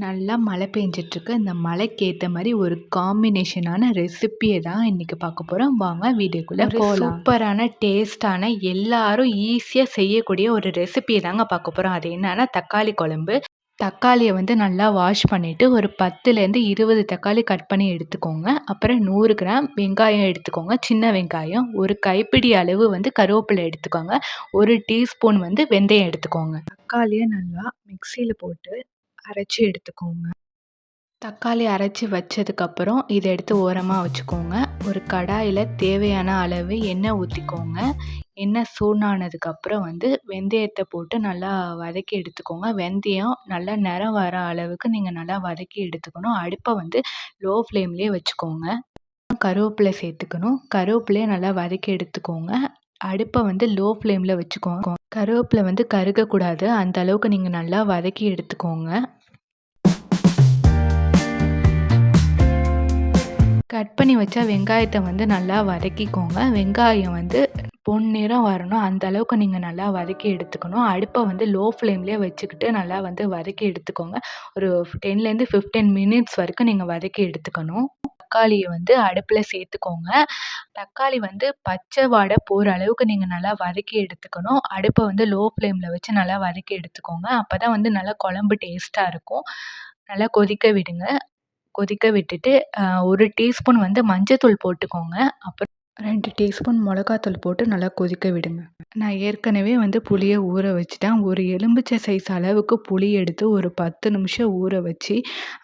நல்லா மழை பெஞ்சிட்ருக்கு. இந்த மழைக்கு ஏத்த மாரி ஒரு காம்பினேஷனான ரெசிப்பிய தான் இன்னைக்கு பார்க்க போறோம். வாங்க வீடியோக்குள்ள போலாம். சூப்பரான, டேஸ்ட்டான, எல்லாரும் ஈஸியா செய்யக்கூடிய ஒரு ரெசிபிய தாங்க பார்க்க போறோம். அது என்னன்னா தக்காளி குழம்பு. தக்காளிய வந்து நல்லா வாஷ் பண்ணிட்டு, ஒரு 10லேருந்து 20 தக்காளி கட் பண்ணி எடுத்துக்கோங்க. அப்புறம் 100 கிராம் வெங்காயம் எடுத்துக்கோங்க. சின்ன வெங்காயம். ஒரு கைப்பிடி அளவு வந்து கருவேப்பிலை எடுத்துக்கோங்க. 1 டீஸ்பூன் வந்து வெந்தயம் எடுத்துக்கோங்க. தக்காளிய நல்லா மிக்ஸியில போட்டு அரைச்சு எடுத்துக்கோங்க. தக்காளி அரைச்சு வச்சதுக்கப்புறம் இத எடுத்து ஓரமா வச்சுக்கோங்க. ஒரு கடாயில தேவையான அளவு எண்ணெய் ஊத்திக்கோங்க. எண்ணெய் சூடானதுக்கப்புறம் வந்து வெந்தயத்த போட்டு நல்லா வதக்கி எடுத்துக்கோங்க. வெந்தயம் நல்லா நிறம் வர அளவுக்கு நீங்க நல்லா வதக்கி எடுத்துக்கணும். அடுப்ப வந்து லோ ஃப்ளேம்லயே வச்சுக்கோங்க. கருவேப்பிலை சேர்த்துக்கணும். கருவேப்பிலைய நல்லா வதக்கி எடுத்துக்கோங்க. அடுப்ப வந்து லோ ஃப்ளேம்ல வச்சுக்கோங்க. கருவேப்பிலை வந்து கருகக்கூடாது. அந்த அளவுக்கு நீங்க நல்லா வதக்கி எடுத்துக்கோங்க. கட் பண்ணி வச்ச வெங்காயத்த வந்து நல்லா வதக்கிக்கோங்க. வெங்காயம் வந்து பொன்னிறம் வரணும். அந்த அளவுக்கு நீங்க நல்லா வதக்கி எடுத்துக்கணும். அடுப்ப வந்து லோ ஃப்ளேம்லயே வச்சுக்கிட்டு நல்லா வந்து வதக்கி எடுத்துக்கோங்க. ஒரு 10லேருந்து 15 மினிட்ஸ் வரைக்கும் நீங்க வதக்கி எடுத்துக்கணும். தக்காளிய வந்து அடுப்புல சேர்த்துக்கோங்க. தக்காளி வந்து பச்சை வாடை போற அளவுக்கு நீங்க நல்லா வதக்கி எடுத்துக்கணும். அடுப்ப வந்து லோ ஃப்ளேம்ல வச்சு நல்லா வதக்கி எடுத்துக்கோங்க. அப்பதான் வந்து நல்லா குழம்பு டேஸ்ட்டா இருக்கும். நல்லா கொதிக்க விடுங்க. கொதிக்க விட்டுட்டு 1 டீஸ்பூன் வந்து மஞ்சத்தூள் போட்டுக்கோங்க. அப்புறம் 2 டீஸ்பூன் மிளகாத்தூள் போட்டு நல்லா கொதிக்க விடுங்க. நான் ஏற்கனவே வந்து புளிய ஊற வச்சுட்டேன். ஒரு எலும்பிச்சை சைஸ் அளவுக்கு புளி எடுத்து ஒரு 10 நிமிஷம் ஊற வச்சு,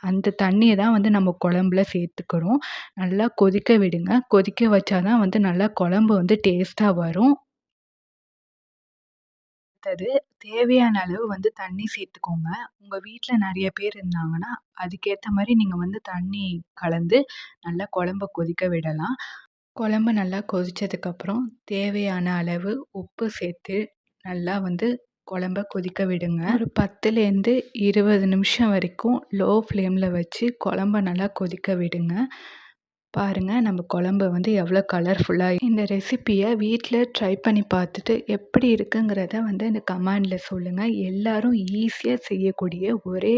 அந்த தண்ணிய தான் வந்து நம்ம குழம்புல சேர்த்துக்கிறோம். நல்லா கொதிக்க விடுங்க. கொதிக்க வச்சா தான் வந்து நல்லா குழம்பு வந்து டேஸ்ட்டா வரும். அடுத்தது தேவையான அளவு வந்து தண்ணி சேர்த்துக்கோங்க. உங்க வீட்ல நெறைய பேர் இருந்தாங்கன்னா, அதுக்கேத்த மாரி நீங்க வந்து தண்ணி கலந்து நல்லா குழம்ப கொதிக்க விடலாம். குழம்பு நல்லா கொதிச்சதுக்கப்புறம் தேவையான அளவு உப்பு சேர்த்து நல்லா வந்து குழம்ப கொதிக்க விடுங்க. ஒரு 10லேருந்து 20 நிமிஷம் வரைக்கும் லோ ஃப்ளேம்ல வச்சு குழம்ப நல்லா கொதிக்க விடுங்க. பாருங்க நம்ம குழம்பு வந்து எவ்வளோ கலர்ஃபுல்லா இந்த ரெசிப்பிய வீட்ல ட்ரை பண்ணி பார்த்துட்டு எப்படி இருக்குங்கிறத வந்து இந்த கமெண்ட்ல சொல்லுங்க. எல்லாரும் ஈஸியா செய்யக்கூடிய ஒரே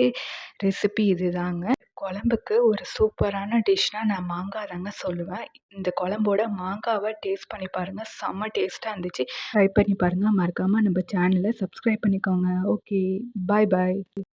ரெசிபி இதுதாங்க. குழம்புக்கு ஒரு சூப்பரான டிஷ்னா நான் மாங்காய் தாங்க சொல்லுவேன். இந்த குழம்போட மாங்காவ டேஸ்ட் பண்ணி பாருங்க. செம்ம டேஸ்ட்டா இருந்துச்சு. ட்ரை பண்ணி பாருங்க. மறக்காம நம்ம சேனல சப்ஸ்கிரைப் பண்ணிக்கோங்க. ஓகே. பாய் பாய்.